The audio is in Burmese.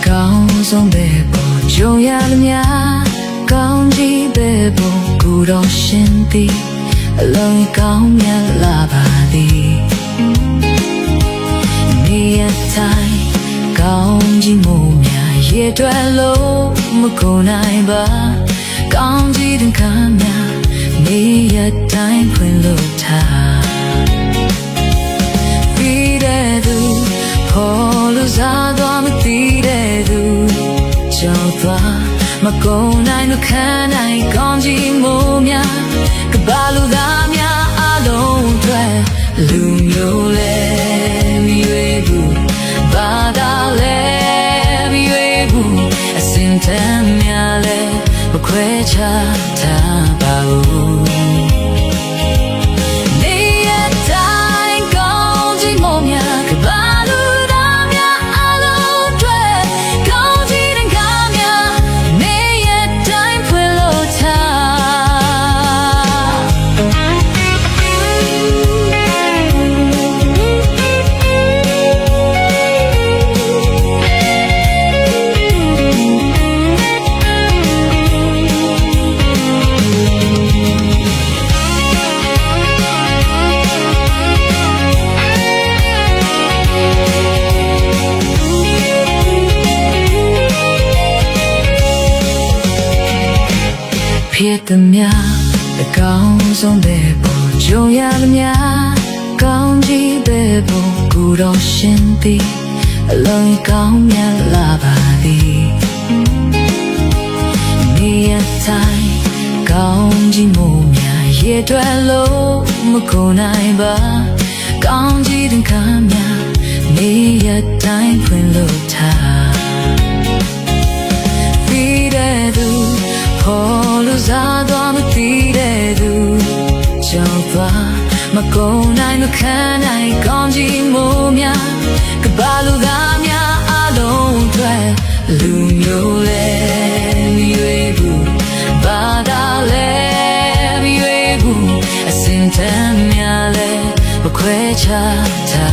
ကောင်းဆုံးပဲပေါ်ကြုံရသမျှကောင်းကြီးပဲပေါ်ကိုတော့ရှင်သည်အလုံးကောင်းမြတ်လာပါသည်နေရတိုင်းကောင်းကြီးမို့များရေတွက်လို့မကုန်နိုင်ပါကောင်းကြီးတင်ခံများနေရတိုင်းဖွင့်လို့ထားပြီးတဲ့သူဖော်လို့စားသွားမသိတဲ့သူကြောက်သွားမကုန်နိုင်လို့ခံနိုင်ကောင်းကြီးမို့များကဘာလူသားများအလုံးအတွက်လူမျိုးလဲမရွေးဘူးဘာသာလဲမရွေးဘူးအစင်တမ်းများလဲမခွဲခြားထားပါဘူးနေရတိုင်းကောင်းကြီးမို့များကဘာလူသားများအလုံးအတွက်ကောင်းကြီးတင်ကားများနေရတိုင်းဖွင့်လို့ဖြစ်သမျှအကောင်းဆုံးပဲပေါ်ကြုံရသမျှကောင်းကြီးပဲပေါ်ကိုတော့ရှင်သည်အလုံးကောင်းမြတ်လာပါသည်နေရတိုင်းကောင်းကြီးမို့များရေတွက်လို့မကုန်နိုင်ပါကောင်းကြီးတင်ခံများနေရတိုင်းဖွင့်လို့ထားပြီးတဲ့သူဖော်လို့စားသွားမသိတဲ့သူကြောက်သွားမကုန်နိုင်လို့ခံနိုင်ကောင်းကြီးမို့များကဘာလူသားများအလုံးအတွက်လူမျိုးလဲမရွေးဘူးဘာသာလဲမရွေးဘူးအစင်တမ်းများလဲမခွဲခြားထား